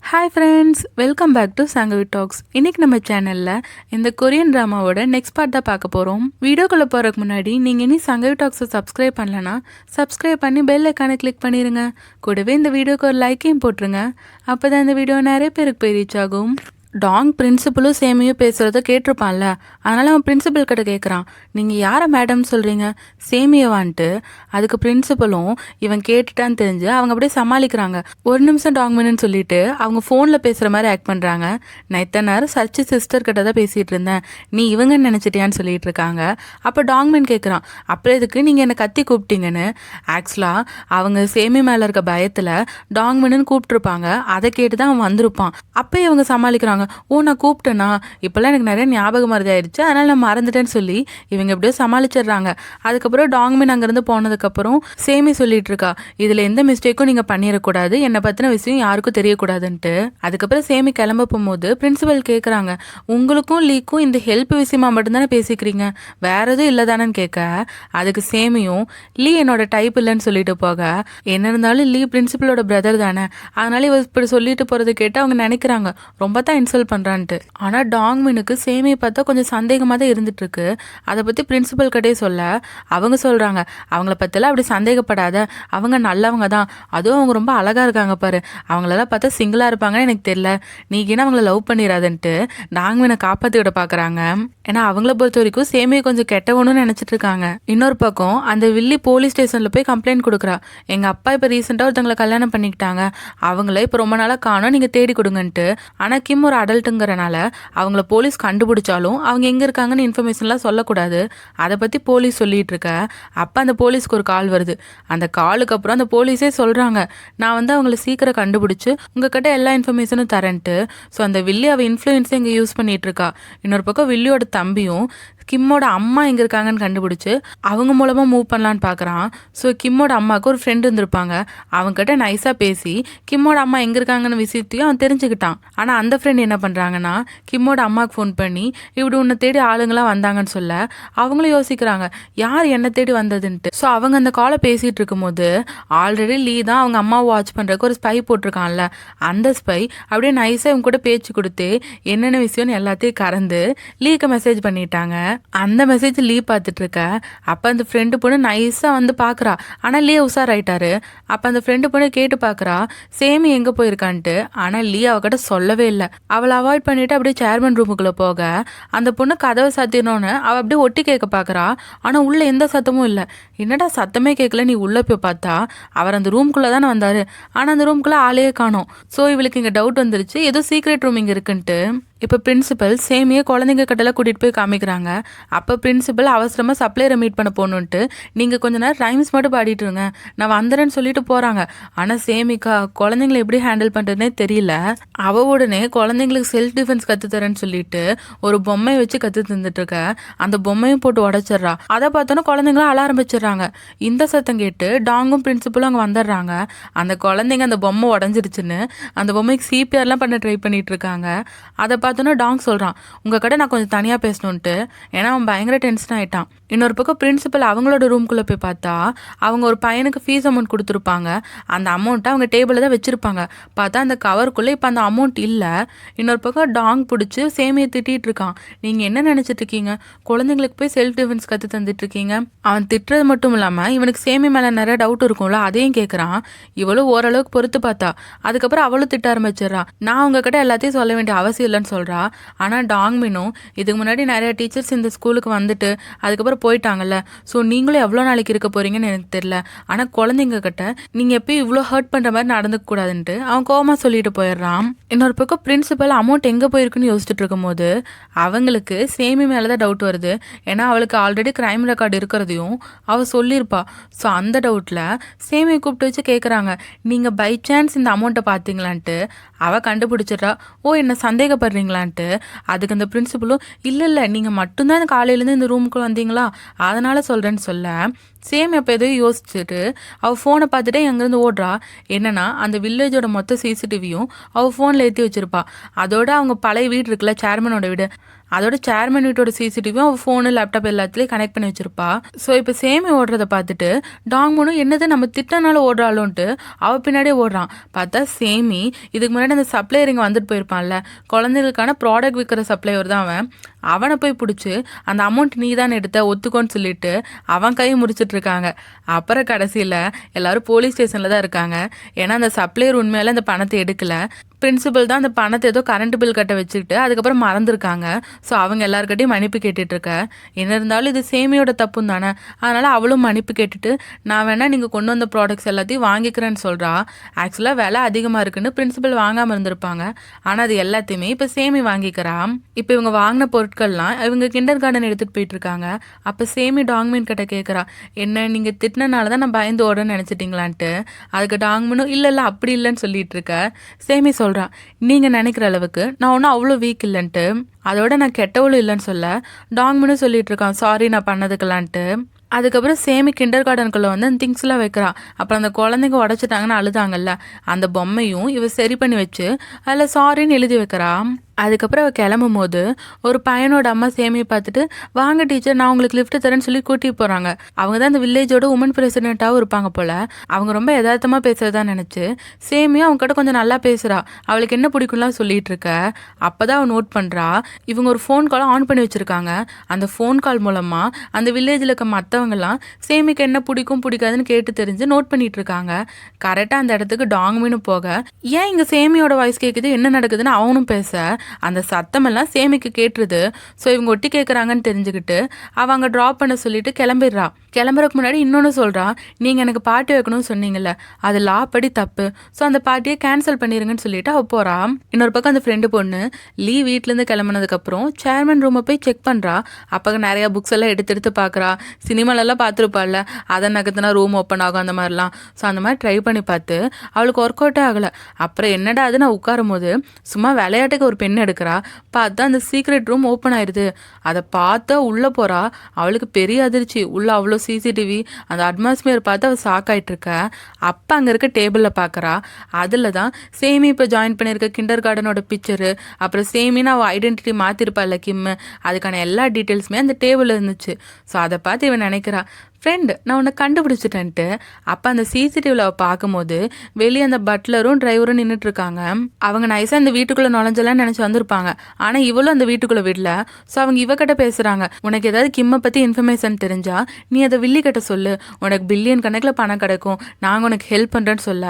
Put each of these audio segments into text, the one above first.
Hi friends, welcome back to Sangavi talks. இன்னைக்கு நம்ம சேனலில் இந்த கொரியன் ட்ராமாவோட நெக்ஸ்ட் பார்ட் தான் பார்க்க போகிறோம். வீடியோக்குள்ளே போகிறதுக்கு முன்னாடி நீங்கள் இனி சங்கவி டாக்ஸை சப்ஸ்கிரைப் பண்ணலன்னா சப்ஸ்கிரைப் பண்ணி பெல் ஐக்கானை கிளிக் பண்ணிடுங்க. கூடவே இந்த வீடியோக்கு ஒரு லைக்கையும் போட்டுருங்க. அப்போ தான் இந்த வீடியோ நிறைய பேருக்கு போய் ரீச் ஆகும். டாங் பிரின்சிபலும் சேமியும் பேசுகிறத கேட்டிருப்பான்ல, அதனால் அவன் பிரின்சிபல் கிட்ட கேட்குறான், நீங்கள் யாரை மேடம் சொல்கிறீங்க, சேமியவான்ட்டு. அதுக்கு பிரின்சிபலும் இவன் கேட்டுட்டான்னு தெரிஞ்சு அவங்க அப்படியே சமாளிக்கிறாங்க. ஒரு நிமிஷம் டாங்மின்னு சொல்லிட்டு அவங்க ஃபோனில் பேசுகிற மாதிரி ஆக்ட் பண்ணுறாங்க. நான் இத்தனை நேரம் சர்ச்சு சிஸ்டர் கிட்ட தான் பேசிகிட்டு இருந்தேன், நீ இவங்கன்னு நினச்சிட்டியான்னு சொல்லிட்டு இருக்காங்க. அப்போ டாங்மின் கேட்குறான், அப்புறம் எதுக்கு நீங்கள் என்னை கத்தி கூப்பிட்டீங்கன்னு. ஆக்சுவலாக அவங்க சேமி மேலே இருக்க பயத்தில் டாங்மின்னு கூப்பிட்டுருப்பாங்க. அதை கேட்டு தான் அவன் வந்திருப்பான். அப்போ இவங்க சமாளிக்கிறாங்க, ஓ நான் கூப்பிட்டேனா, இப்போல்லாம் எனக்கு நிறைய ஞாபகம் மறதி ஆயிடுச்சு, அதனால் நான் மறந்துட்டேன்னு சொல்லி இவங்க எப்படியோ சமாளிச்சிடுறாங்க. அதுக்கப்புறம் டாங்மின் அங்கேருந்து போனதுக்கப்புறம் சேமி சொல்லிட்டு இருக்கா, இதில் எந்த மிஸ்டேக்கும் நீங்கள் பண்ணிடக்கூடாது, என்னை பற்றின விஷயம் யாருக்கும் தெரியக்கூடாதுன்ட்டு. அதுக்கப்புறம் சேமி கிளம்ப போகும்போது பிரின்சிபல் கேட்குறாங்க, உங்களுக்கும் லீக்கும் இந்த ஹெல்ப் விஷயமா மட்டும்தானே பேசிக்கிறீங்க, வேற எதுவும் இல்லை தானேன்னு கேட்க, அதுக்கு சேமியும் லீ என்னோட டைப் இல்லைன்னு சொல்லிட்டு போக, என்ன இருந்தாலும் லீ பிரின்சிபலோட பிரதர் தானே, அதனால இவ இப்படி சொல்லிட்டு போகிறத கேட்டு அவங்க நினைக்கிறாங்க ரொம்ப தான் இன்சல்ட் பண்ணுறான்ட்டு. ஆனால் டாங்மினுக்கு சேமியை பார்த்தா கொஞ்சம் சந்தேகமாக தான் இருந்துட்டு இருக்கு. அதை பற்றி பிரின்சிபல் கிட்டே சொல்ல அவங்க சொல்கிறாங்க, அவங்கள பற்றிலாம் அப்படி சந்தேகப்படாத, அவங்க நல்லவங்க தான், அதுவும் அவங்க ரொம்ப அழகாக இருக்காங்க பாரு, அவங்களெல்லாம் பார்த்தா சிங்கிளாக இருப்பாங்கன்னு எனக்கு தெரியல, நீக்கினா அவங்கள லவ் பண்ணிடாதுன்ட்டு டாங்மினை காப்பாற்றி விட பார்க்குறாங்க. ஏன்னா அவங்கள பொறுத்த வரைக்கும் சேமியை கொஞ்சம் கெட்டவனும் நினச்சிட்டு இருக்காங்க. இன்னொரு பக்கம் அந்த வில்லி போலீஸ் ஸ்டேஷனில் போய் கம்ப்ளைண்ட் கொடுக்குறா, எங்கள் அப்பா இப்போ ரீசெண்டாக ஒருத்தவங்களை கல்யாணம் பண்ணிக்கிட்டாங்க, அவங்கள இப்போ ரொம்ப நாளாக காணோம், நீங்கள் தேடி கொடுங்கன்ட்டு. ஆனால் கிம் ஒரு அடல்ட்டுங்கிறனால அவங்கள போலீஸ் கண்டுபிடிச்சாலும் அவங்க எங்கே இருக்காங்கன்னு இன்ஃபர்மேஷன்லாம் சொல்லக்கூடாது. அதை பற்றி போலீஸ் சொல்லிட்டு இருக்க, அப்போ அந்த போலீஸ்க்கு ஒரு கால் வருது. அந்த காலுக்கு அப்புறம் அந்த போலீஸே சொல்கிறாங்க, நான் அவங்கள சீக்கிரம் கண்டுபிடிச்சி உங்ககிட்ட எல்லா இன்ஃபர்மேஷனும் தரேன்ட்டு. ஸோ அந்த வில்லி அவள் இன்ஃப்ளூயன்ஸை இங்கே யூஸ் பண்ணிட்டு இருக்கா. இன்னொரு பக்கம் வில்லியோட தம்பியும் கிம்மோட அம்மா எங்கே இருக்காங்கன்னு கண்டுபிடிச்சி அவங்க மூலமாக மூவ் பண்ணலான்னு பார்க்குறான். ஸோ கிம்மோட அம்மாவுக்கு ஒரு ஃப்ரெண்டு இருந்திருப்பாங்க, அவங்ககிட்ட நைஸாக பேசி கிம்மோட அம்மா எங்கே இருக்காங்கன்னு விஷயத்தையும் அவன் தெரிஞ்சுக்கிட்டான். ஆனால் அந்த ஃப்ரெண்ட் என்ன பண்ணுறாங்கன்னா, கிம்மோட அம்மாவுக்கு ஃபோன் பண்ணி இப்படி உன்னை தேடி ஆளுங்களாம் வந்தாங்கன்னு சொல்ல அவங்களும் யோசிக்கிறாங்க, யார் என்னை தேடி வந்ததுன்ட்டு. ஸோ அவங்க அந்த காலை பேசிகிட்டு இருக்கும்போது ஆல்ரெடி லீ தான் அவங்க அம்மாவை வாட்ச் பண்ணுறதுக்கு ஒரு ஸ்பை போட்டிருக்கான்ல, அந்த ஸ்பை அப்படியே நைஸாக இவங்க கூட பேச்சு கொடுத்து என்னென்ன விஷயம்னு எல்லாத்தையும் கறந்து லீக்கு மெசேஜ் பண்ணிட்டாங்க. அந்த மெசேஜ் லீ பார்த்துட்டு இருக்க, அப்போ அந்த ஃப்ரெண்டு பொண்ணு நைஸாக வந்து பார்க்குறா. ஆனால் லீ உஷாராயிட்டாரு. அப்போ அந்த ஃப்ரெண்டு பொண்ணு கேட்டு பார்க்குறா, சேமி எங்கே போயிருக்கான்ட்டு. ஆனால் லீ அவகிட்ட சொல்லவே இல்லை. அவளை அவாய்ட் பண்ணிட்டு அப்படியே சேர்மன் ரூமுக்குள்ளே போக அந்த பொண்ணு கதவை சாத்தினோன்னு அவள் அப்படியே ஒட்டி கேட்க பார்க்குறா. ஆனால் உள்ளே எந்த சத்தமும் இல்லை. என்னடா சத்தமே கேட்கல, நீ உள்ளே போய் பார்த்தா அவர் அந்த ரூம்குள்ளே தானே வந்தார், ஆனால் அந்த ரூம்குள்ளே ஆளையே காணோம். ஸோ இவளுக்கு இங்கே டவுட் வந்துருச்சு, ஏதோ சீக்ரெட் ரூம் இங்கே இருக்குன்ட்டு. இப்போ பிரின்சிபல் சேமியை குழந்தைங்க கிட்டலாம் கூட்டிகிட்டு போய் காமிக்கிறாங்க. அப்போ பிரின்சிபல் அவசரமாக சப்ளையரை மீட் பண்ண போகணுன்ட்டு, நீங்கள் கொஞ்ச நேரம் ரைம்ஸ் மட்டும் பாடிட்டு இருங்க, நான் வந்துடுறேன்னு சொல்லிட்டு போகிறாங்க. ஆனால் சேமிக்கா குழந்தைங்களை எப்படி ஹேண்டில் பண்ணுறதுனே தெரியல. அவ உடனே குழந்தைங்களுக்கு செல்ஃப் டிஃபென்ஸ் கற்றுத்தரேன்னு சொல்லிட்டு ஒரு பொம்மையை வச்சு கற்று தந்துட்டு இருக்க, அந்த பொம்மையும் போட்டு உடச்சிட்றா. அதை பார்த்தோன்னா குழந்தைங்களும் அழ ஆரம்பிச்சிடுறாங்க. இந்த சத்தம் கேட்டு டாங்கும் பிரின்சிபலும் அங்கே வந்துடுறாங்க. அந்த குழந்தைங்க அந்த பொம்மை உடஞ்சிருச்சுன்னு அந்த பொம்மைக்கு சிபிஆர்லாம் பண்ண ட்ரை பண்ணிட்டு இருக்காங்க. அதை பார்த்தோன்னா டாங் சொல்கிறான், உங்கள் கடை நான் கொஞ்சம் தனியாக பேசணுன்ட்டு. ஏன்னா அவன் பயங்கர டென்ஷன் ஆகிட்டான். இன்னொரு பக்கம் பிரின்சிபல் அவங்களோட ரூம்குள்ளே போய் பார்த்தா அவங்க ஒரு பையனுக்கு ஃபீஸ் அமௌண்ட் கொடுத்துருப்பாங்க. அந்த அமௌண்ட்டை அவங்க டேபிளில் தான் வச்சுருப்பாங்க. பார்த்தா அந்த கவருக்குள்ளே இப்போ அந்த அமௌண்ட் இல்லை. இன்னொரு பக்கம் டாங் பிடிச்சி சேமியை திட்டிகிட்டு இருக்கான், நீங்கள் என்ன நினச்சிட்டு இருக்கீங்க, குழந்தைங்களுக்கு போய் செல்ஃப் டிஃபென்ஸ் கற்று தந்துட்டுருக்கீங்க. அவன் திட்டுறது மட்டும் இல்லாமல் இவனுக்கு சேமி மேலே நிறைய டவுட் இருக்கும்ல, அதையும் கேட்குறான். இவளும் ஓரளவுக்கு பொறுத்து பார்த்தா. அதுக்கப்புறம் அவளும் திட்ட ஆரம்பிச்சிடறான், நான் உங்ககிட்ட எல்லாத்தையும் சொல்ல வேண்டிய அவசியம் இல்லைன்னு சொல்கிறா. ஆனால் டாங்மினும் இதுக்கு முன்னாடி நிறைய டீச்சர்ஸ் இந்த ஸ்கூலுக்கு வந்துட்டு அதுக்கப்புறம் போயிட்டாங்கல்ல, ஸோ நீங்களும் எவ்வளோ நாளைக்கு இருக்க போறீங்கன்னு எனக்கு தெரியல, ஆனால் குழந்தைங்க கிட்ட நீங்கள் எப்பயும் இவ்வளோ ஹர்ட் பண்ணுற மாதிரி நடந்துக்க கூடாதுன்ட்டு அவன் கோவமா சொல்லிட்டு போயிடுறான். இன்னொரு பக்கம் பிரின்சிபல் அமௌண்ட் எங்கே போயிருக்குன்னு யோசிச்சுட்டு இருக்கும்போது அவங்களுக்கு சேமி மேலே தான் டவுட் வருது. ஏன்னா அவளுக்கு ஆல்ரெடி கிரைம் ரெக்கார்டு இருக்கிறதையும் அவள் சொல்லியிருப்பா. ஸோ அந்த டவுட்டில் சேமியை கூப்பிட்டு வச்சு கேட்குறாங்க, நீங்கள் பை சான்ஸ் இந்த அமௌண்ட்டை பார்த்தீங்களான்ட்டு. அவள் கண்டுபிடிச்சிட்றா, ஓ என்ன சந்தேகப்படுறீங்களான்ட்டு. அதுக்கு அந்த பிரின்சிபலும், இல்லை நீங்கள் மட்டும்தான் இந்த காலையிலேருந்து இந்த ரூமுக்கு வந்தீங்களா, அதனால சொல்கிறேன்னு சொல்ல சேம் அப்போ எதையும் யோசிச்சுட்டு அவள் ஃபோனை பார்த்துட்டே எங்கேருந்து ஓடுறா. என்னன்னா அந்த வில்லேஜோட மொத்த சிசிடிவியும் அவள் ஃபோனில் ஏற்றி வச்சிருப்பா. அதோட அவங்க பழைய வீடு இருக்குல்ல, சேர்மனோட வீடு, அதோட சேர்மன் வீட்டோட சிசிடிவியும் அவள் ஃபோனு லேப்டாப் எல்லாத்துலேயும் கனெக்ட் பண்ணி வச்சிருப்பா. ஸோ இப்போ சேமி ஓடுறத பார்த்துட்டு டாங்மனும் என்னது நம்ம திட்டனால ஓடுறாளோன்ட்டு அவள் பின்னாடியே ஓடுறான். பார்த்தா சேமி இதுக்கு முன்னாடி அந்த சப்ளையர் இங்கே வந்துட்டு போயிருப்பான்ல, குழந்தைகளுக்கான ப்ராடக்ட் விற்கிற சப்ளையர் தான் அவன். அவனை போய் பிடிச்சி அந்த அமௌண்ட் நீ தான் எடுத்த ஒத்துக்கோன்னு சொல்லிட்டு அவன் கையை முடிச்சிட்டு இருக்காங்க. அப்புறம் கடைசியில் எல்லாரும் போலீஸ் ஸ்டேஷனில் தான் இருக்காங்க. ஏன்னா அந்த சப்ளையர் உண்மையால அந்த பணத்தை எடுக்கல, பிரின்சிபல் தான் அந்த பணத்தை ஏதோ கரண்ட் பில் கட்ட வச்சுக்கிட்டு அதுக்கப்புறம் மறந்துருக்காங்க. ஸோ அவங்க எல்லாருக்கிட்டையும் மன்னிப்பு கேட்டுட்டு இருக்க. என்ன இருந்தாலும் இது சேமியோட தப்பும் தானே, அதனால் அவளும் மன்னிப்பு கேட்டுட்டு நான் வேணா நீங்கள் கொண்டு வந்த ப்ராடக்ட்ஸ் எல்லாத்தையும் வாங்கிக்கிறேன்னு சொல்கிறா. ஆக்சுவலாக விலை அதிகமாக இருக்குன்னு பிரின்சிபல் வாங்காமல் இருந்திருப்பாங்க, ஆனால் அது எல்லாத்தையுமே இப்போ சேமி வாங்கிக்கிறான். இப்போ இவங்க வாங்கின பொருட்கள்லாம் இவங்க கிண்டர் கார்டன் எடுத்துகிட்டு போயிட்டு இருக்காங்க. அப்போ சேமி டாங்மீன் கிட்ட கேட்குறா, என்ன நீங்கள் திட்டினால தான் நான் பயந்து ஓடன்னு நினச்சிட்டிங்களான்ட்டு. அதுக்கு டாங்மீனும் இல்லை இல்லை அப்படி இல்லைன்னு சொல்லிட்டு இருக்க. சேமி சொல்கிறான், நீங்கள் நினைக்கிற அளவுக்கு நான் ஒன்றும் அவ்வளோ வீக் இல்லைன்ட்டு, அதோட நான் கெட்டவளும் இல்லைன்னு சொல்ல டாங்மீனும் சொல்லிட்டு இருக்கான் சாரி நான் பண்ணதுக்கலான்ட்டு. அதுக்கப்புறம் சேமி கிண்டர் கார்டனுக்குள்ளே வந்து அந்த திங்ஸ்லாம் வைக்கிறான். அப்புறம் அந்த குழந்தைங்க உடச்சிட்டாங்கன்னு அழுதாங்கல்ல, அந்த பொம்மையும் இவ சரி பண்ணி வச்சு அதில் சாரின்னு எழுதி வைக்கிறான். அதுக்கப்புறம் அவள் கிளம்பும் போது ஒரு பையனோட அம்மா சேமியை பார்த்துட்டு வாங்க டீச்சர் நான் உங்களுக்கு லிஃப்ட் தரேன்னு சொல்லி கூட்டிகிட்டு போகிறாங்க. அவங்க தான் அந்த வில்லேஜோட உமன் பிரசிடென்ட்டாகவும் இருப்பாங்க போல். அவங்க ரொம்ப யதார்த்தமாக பேசுகிறதா நினச்சி சேமியும் அவங்க கிட்ட கொஞ்சம் நல்லா பேசுகிறா. அவளுக்கு என்ன பிடிக்கும்லாம் சொல்லிட்டு இருக்க. அப்போ தான் அவள் நோட் பண்ணுறா இவங்க ஒரு ஃபோன் காலை ஆன் பண்ணி வச்சுருக்காங்க. அந்த ஃபோன் கால் மூலமாக அந்த வில்லேஜில் இருக்க மற்றவங்கலாம் சேமிக்கு என்ன பிடிக்கும் பிடிக்காதுன்னு கேட்டு தெரிஞ்சு நோட் பண்ணிட்டு இருக்காங்க. கரெக்டாக அந்த இடத்துக்கு டாங்மீனும் போக ஏன் இங்கே சேமியோட வாய்ஸ் கேட்குது என்ன நடக்குதுன்னு அவனும் பேச அந்த சத்தமெல்லாம் சேமிக்கு கேட்டுருது. ஸோ இவங்க ஒட்டி கேட்குறாங்கன்னு தெரிஞ்சுக்கிட்டு அவங்க ட்ராப் பண்ண சொல்லிட்டு கிளம்பிடுறா. கிளம்புறதுக்கு முன்னாடி இன்னொன்று சொல்கிறா, நீங்கள் எனக்கு பார்ட்டி வைக்கணும்னு சொன்னீங்கல்ல அது லா படி தப்பு, ஸோ அந்த பார்ட்டியை கேன்சல் பண்ணிடுங்கன்னு சொல்லிட்டு அவள் போகிறா. இன்னொரு பக்கம் அந்த ஃப்ரெண்டு பொண்ணு வீட்டிலேருந்து கிளம்புனதுக்கப்புறம் சேர்மன் ரூமை போய் செக் பண்ணுறா. அப்போ நிறையா புக்ஸ் எல்லாம் எடுத்து பார்க்குறா. சினிமாலெல்லாம் பார்த்துருப்பாள்ல, அதை நகர்த்தினா ரூம் ஓப்பன் ஆகும் அந்த மாதிரிலாம். ஸோ அந்த மாதிரி ட்ரை பண்ணி பார்த்து அவளுக்கு ஒர்க் அவுட்டே ஆகலை. அப்புறம் என்னடா அது நான் உட்காரும் போது சும்மா விளையாட்டுக்கு ஒரு பெண் எடுக்கிறா. பார்த்தா அந்த சீக்ரெட் ரூம் ஓப்பன் ஆயிடுது. அதை பார்த்தா உள்ளே போகிறா. அவளுக்கு பெரிய அதிர்ச்சி. உள்ள அவ்வளோ சிசிடிவி, அந்த அட்மாஸ்பியர் பார்த்து அவள் ஷாக் ஆகிட்டு இருக்க. அப்போ அங்கே இருக்க டேபிளில் பார்க்குறா. அதில் தான் சேமி இப்போ ஜாயின் பண்ணியிருக்க கிண்டர் கார்டனோட பிக்சரு, அப்புறம் சேமின்னு அவள் ஐடென்டிட்டி மாற்றிருப்பாள்ல கிம்மு, அதுக்கான எல்லா டீட்டெயில்ஸுமே அந்த டேபிளில் இருந்துச்சு. ஸோ அதை பார்த்து இவன் நினைக்கிறா, ஃப்ரெண்டு நான் உன்னை கண்டுபிடிச்சிட்டேன்ட்டு. அப்போ அந்த சிசிடிவியில் அவள் பார்க்கும்போது வெளியே அந்த பட்லரும் டிரைவரும் நின்றுட்டுருக்காங்க. அவங்க நைஸாக இந்த வீட்டுக்குள்ளே நுழைஞ்சலாம் நினச்சி வந்திருப்பாங்க. ஆனால் இவளும் அந்த வீட்டுக்குள்ளே விடல. ஸோ அவங்க இவகிட்ட பேசுகிறாங்க, உனக்கு ஏதாவது கிம்மை பற்றி இன்ஃபர்மேஷன் தெரிஞ்சா நீ அதை வில்லிக்கிட்ட சொல்லு, உனக்கு பில்லியன் கணக்கில் பணம் கிடைக்கும், நாங்கள் உனக்கு ஹெல்ப் பண்ணுறேன்னு சொல்ல.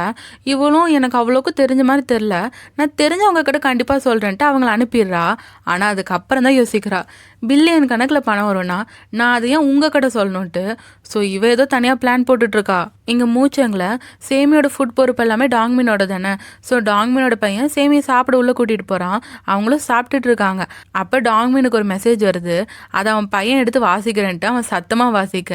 இவளும் எனக்கு அவ்வளோக்கும் தெரிஞ்ச மாதிரி தெரில, நான் தெரிஞ்சவங்க கிட்ட கண்டிப்பாக சொல்கிறேன்ட்டு அவங்கள அனுப்பிடுறா. ஆனால் அதுக்கப்புறம் தான் யோசிக்கிறா, பில்லியன் கணக்கில் பணம் வரும்னா நான் அதை ஏன் உங்கள் கிட்ட சொல்லணுன்ட்டு. ஸோ இவ ஏதோ தனியாக பிளான் போட்டுட்ருக்கா. இங்கே மூச்சங்களை சேமியோட ஃபுட் பொறுப்பு எல்லாமே டாங்மீனோட தானே. ஸோ டாங்மீனோட பையன் சேமியை சாப்பிட உள்ளே கூட்டிகிட்டு போகிறான். அவங்களும் சாப்பிட்டுட்டு இருக்காங்க. அப்போ டாங்மீனுக்கு ஒரு மெசேஜ் வருது. அதை அவன் பையன் எடுத்து வாசிக்கிறேன்ட்டு அவன் சத்தமாக வாசிக்க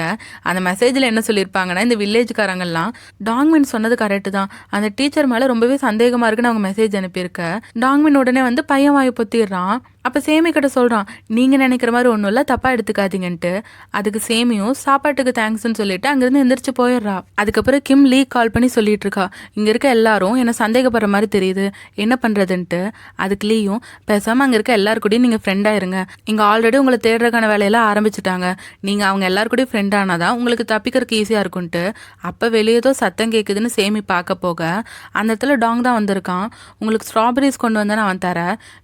அந்த மெசேஜில் என்ன சொல்லியிருப்பாங்கன்னா, இந்த வில்லேஜ்காரங்கெல்லாம் டாங்மீன் சொன்னது கரெக்டு தான், அந்த டீச்சர் மேலே ரொம்பவே சந்தேகமாக இருக்குன்னு அவங்க மெசேஜ் அனுப்பியிருக்க. டாங்மீன் உடனே வந்து பையன் வாயை பொத்திடுறான். அப்போ சேமி கிட்ட சொல்கிறான், நீங்கள் நினைக்கிற மாதிரி ஒன்றும் இல்லை, தப்பாக எடுத்துக்காதீங்கன்ட்டு. அதுக்கு சேமியும் சாப்பாட்டுக்கு தேங்க்ஸ்ன்னு சொல்லிட்டு அங்கேருந்து எந்திரிச்சு போயிடுறா. அதுக்கப்புறம் கிம் லீ கால் பண்ணி சொல்லிட்டு இருக்கா, இங்கே இருக்க எல்லாரும் என்னை சந்தேகப்படுற மாதிரி தெரியுது, என்ன பண்ணுறதுன்ட்டு. அதுக்கு லீயும், பேசாமல் அங்கே இருக்க எல்லாருக்கூடையும் நீங்கள் ஃப்ரெண்டாக இருங்க, இங்கே ஆல்ரெடி உங்களை தேடுறதுக்கான வேலையெல்லாம் ஆரம்பிச்சிட்டாங்க, நீங்கள் அவங்க எல்லாருக்கூடையும் ஃப்ரெண்டானாதான் உங்களுக்கு தப்பிக்கிறதுக்கு ஈஸியாக இருக்கும்ன்ட்டு. அப்போ வெளியேதோ சத்தம் கேட்குதுன்னு சேமி பார்க்க போக அந்த இடத்துல டாங் தான் வந்திருக்கான். உங்களுக்கு ஸ்ட்ராபெரிஸ் கொண்டு வந்தேன்னு அவன் தர.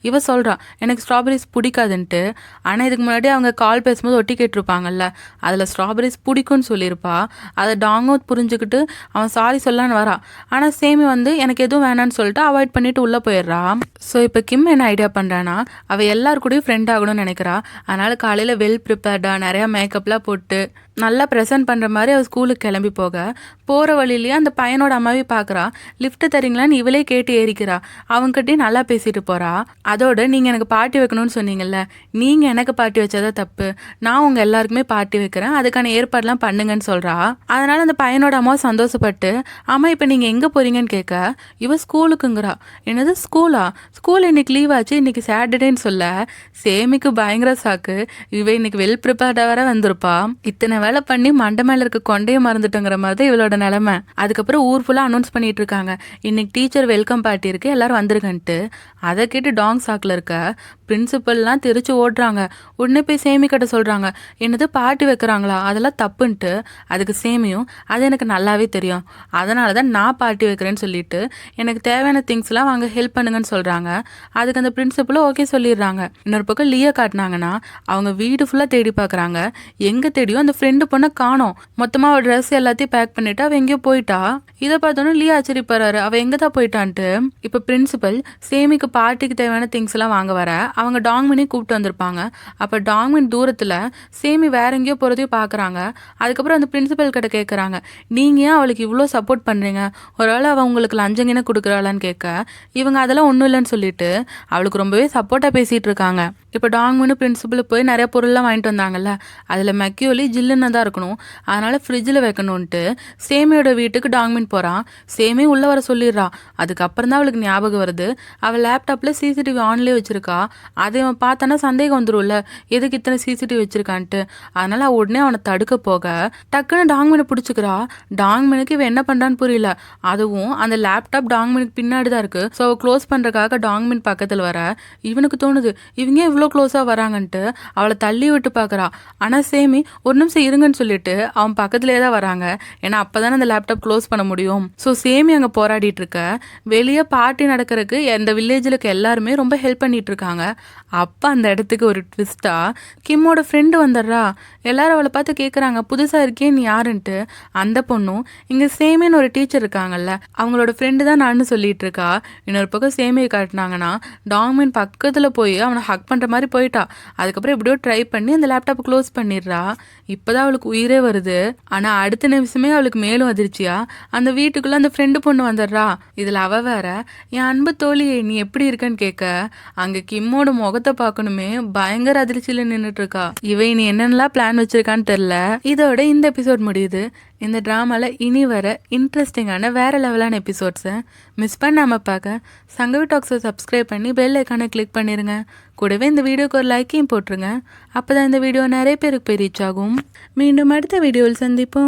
இவ சொல்கிறான், எனக்கு ஸ்ட்ராபெரிஸ் பிடிக்காதுன்ட்டு. ஆனால் இதுக்கு முன்னாடி அவங்க கால் பேசும்போது ஒட்டி கேட்டிருப்பாங்கல்ல, அதில் ஸ்ட்ராபெரிஸ் பிடிக்கும்னு சொல்லியிருப்பா. அதை டாங்கும் புரிஞ்சுக்கிட்டு அவன் சாரி சொல்லான்னு வரா. ஆனால் சேமி வந்து எனக்கு எதுவும் வேணான்னு சொல்லிட்டு அவாய்ட் பண்ணிட்டு உள்ளே போயிடுறா. ஸோ இப்போ கிம் என்ன ஐடியா பண்ணுறான்னா, அவள் எல்லாரு கூடயும் ஃப்ரெண்ட் ஆகணும்னு நினைக்கிறா. அதனால் காலையில் வெல் ப்ரிப்பேர்டாக நிறையா மேக்கப்லாம் போட்டு நல்லா ப்ரெசென்ட் பண்ணுற மாதிரி அவள் ஸ்கூலுக்கு கிளம்பி போகிற வழியிலேயே அந்த பையனோட அம்மாவே பார்க்குறா. லிஃப்ட் தரீங்களான்னு இவளே கேட்டு ஏறிக்கிறா. அவங்ககிட்டயும் நல்லா பேசிட்டு போகிறா. அதோட நீங்கள் எனக்கு பார்ட்டி வைக்கணும்னு சொன்னீங்கல்ல, நீங்கள் எனக்கு பார்ட்டி வச்சாதான் தப்பு, நான் உங்கள் எல்லாருக்குமே பார்ட்டி வைக்கிறேன், அதுக்கான ஏற்பாடெலாம் பண்ணுங்கன்னு சொல்கிறா. அதனால் அந்த பையனோட அம்மா சந்தோஷப்பட்டு, ஆமாம் இப்போ நீங்கள் எங்கே போகிறீங்கன்னு கேட்க, இவ ஸ்கூலுக்குங்கிறா. என்னது ஸ்கூலா? ஸ்கூல் இன்னைக்கு லீவ் ஆச்சு, இன்னைக்கு சாட்டர்டேன்னு சொல்ல சேமிக்கு பயங்கர சாக்கு. இவ இன்னைக்கு வெல் ப்ரிப்பேர்டாக வேற வந்திருப்பா. இத்தனை வேலை பண்ணி மண்டை மேல இருக்க கொண்டையை மறந்துட்டோங்கிற மாதிரி தான் இவளோட நிலைமை. அதுக்கப்புறம் ஊர் ஃபுல்லா அனௌன்ஸ் பண்ணிட்டு இருக்காங்க, இன்னைக்கு டீச்சர் வெல்கம் பார்ட்டி இருக்கு, எல்லாரும் வந்துருங்கன்ட்டு. அதை கேட்டு டாங் சாக்கில் இருக்க பிரின்சிபல்லாம் தெரிச்சு ஓடுறாங்க. உடனே போய் சேமி கிட்ட சொல்றாங்க, என்னது பார்ட்டி வைக்கிறாங்களா, அதெல்லாம் தப்புன்ட்டு. அதுக்கு சேமியும், அது எனக்கு நல்லாவே தெரியும், அதனால தான் நான் பார்ட்டி வைக்கிறேன்னு சொல்லிட்டு எனக்கு தேவையான திங்ஸ்லாம் வாங்க ஹெல்ப் பண்ணுங்கன்னு சொல்றாங்க. அதுக்கு அந்த பிரின்சிபலும் ஓகே சொல்லிடுறாங்க. இன்னொரு பக்கம் லீயா காட்டினாங்கன்னா அவங்க வீடு ஃபுல்லாக தேடி பார்க்குறாங்க. எங்கே தேடியும் அந்த ஃப்ரெண்டு பொண்ணை காணோம். மொத்தமாக அவள் ட்ரெஸ் எல்லாத்தையும் பேக் பண்ணிட்டு அவள் எங்கேயோ போயிட்டா. இதை பார்த்தோன்னே லீயா ஆச்சரியப்படுறாரு, அவள் எங்கே தான் போயிட்டான்ட்டு. இப்போ பிரின்சிபல் சேமிக்கு பார்ட்டிக்கு தேவையான திங்ஸ் எல்லாம் வாங்க வர அவங்க டாங்மினி கூப்பிட்டு வந்திருப்பாங்க. அப்போ டாங்மின் தூரத்தில் சேமி வேற எங்கேயோ போகிறதையும் பார்க்குறாங்க. அதுக்கப்புறம் அந்த பிரின்சிபல் கிட்ட கேட்குறாங்க, நீங்கள் ஏன் அவளுக்கு இவ்வளோ சப்போர்ட் பண்ணுறீங்க, ஒருவேளை அவள் உங்களுக்கு லஞ்சங்கின கொடுக்குறாளான்னு கேட்க இவங்க அதெல்லாம் ஒன்றும் இல்லைன்னு சொல்லிட்டு அவளுக்கு ரொம்பவே சப்போர்ட்டாக பேசிகிட்டு இருக்காங்க. இப்போ டாங்மின்னு பிரின்சிபல் போய் நிறைய பொருள்லாம் வாங்கிட்டு வந்தாங்கல்ல, அதில் மெக்யூலி ஜில்லுன்னு தான் இருக்கணும், அதனால் ஃப்ரிட்ஜில் வைக்கணுன்ட்டு சேமியோட வீட்டுக்கு டாங்மின் போகிறான். சேமி உள்ளே வர சொல்லிடுறா. அதுக்கப்புறம் தான் அவளுக்கு ஞாபகம் வருது, அவள் லேப்டாப்பில் சிசிடிவி ஆன்லேயே வச்சிருக்கா. அதை அவன் பார்த்தானா சந்தேகம் வந்துடும்ல, எதுக்கு இத்தனை சிசிடிவி வச்சிருக்கான்ட்டு. அதனால் அவள் உடனே அவனை தடுக்க போக டக்குன்னு டாங்மினை பிடிச்சிக்கிறா. டாங்மினுக்கு இவன் என்ன பண்ணுறான்னு புரியல. அதுவும் அந்த லேப்டாப் டாங்மினுக்கு பின்னாடி தான் இருக்குது. ஸோ அவள் க்ளோஸ் பண்ணுறக்காக டாங்மின் பக்கத்தில் வர இவனுக்கு தோணுது, இவங்க இவ்வளோ க்ளோஸாக வராங்கன்ட்டு அவளை தள்ளி விட்டு பார்க்குறா. ஆனால் சேமி ஒரு நிமிஷம் இருங்கன்னு சொல்லிட்டு அவன் பக்கத்துலேயே தான் வராங்க. ஏன்னா அப்போ தானே அந்த லேப்டாப் க்ளோஸ் பண்ண முடியும். ஸோ சேமி அங்கே போராடிட்டு இருக்க, வெளியே பார்ட்டி நடக்கிறதுக்கு அந்த வில்லேஜில் இருக்க எல்லாருமே ரொம்ப ஹெல்ப் பண்ணிட்டு இருக்காங்க. அப்போ அந்த இடத்துக்கு ஒரு ட்விஸ்டா கிம்மோட ஃப்ரெண்டு வந்துடுறா. எல்லாரும் அவளை பார்த்து கேட்குறாங்க, புதுசாக இருக்கே நீ யாருன்ட்டு. அந்த பொண்ணும் இங்கே சேமின்னு ஒரு டீச்சர் இருக்காங்கல்ல, அவங்களோட ஃப்ரெண்டு தான் நான் சொல்லிட்டு இருக்கா. இன்னொரு பக்கம் சேமியை காட்டினாங்கன்னா டாங்மின் பக்கத்தில் போய் அவனை ஹக் பண்ணுற மாதிரி போயிட்டா. அதுக்கப்புறம் எப்படியோ ட்ரை பண்ணி அந்த லேப்டாப்பை க்ளோஸ் பண்ணிடுறா. இப்போதான் அவளுக்கு உயிரே வருது. ஆனால் அடுத்த நிமிஷமே அவளுக்கு மேலும் அதிர்ச்சியா அந்த வீட்டுக்குள்ளே அந்த ஃப்ரெண்டு பொண்ணு வந்துடுறா. இதில் அவ வேற, என் அன்பு தோழியை நீ எப்படி இருக்கன்னு கேட்க அங்கே கிம்மோட முகத்தை பார்க்கணுமே பயங்கர அதிர்ச்சியில் நின்றுட்டு இருக்கா. இவை நீ என்னென்னலாம் பிளான் வச்சிருக்கான்னு தெரில. இதோட இந்த எபிசோட் முடியுது. இந்த ட்ராமாவில் இனி வர இன்ட்ரெஸ்டிங்கான வேறு லெவலான எபிசோட்ஸை மிஸ் பண்ணாமல் பார்க்க சங்கவி டாக்ஸை சப்ஸ்கிரைப் பண்ணி பெல் ஐக்கானை கிளிக் பண்ணிடுங்க. கூடவே இந்த வீடியோக்கு ஒரு லைக்கையும் போட்டுருங்க. அப்போ தான் இந்த வீடியோ நிறைய பேருக்கு போய் ரீச் ஆகும். மீண்டும் அடுத்த வீடியோவில் சந்திப்போம்.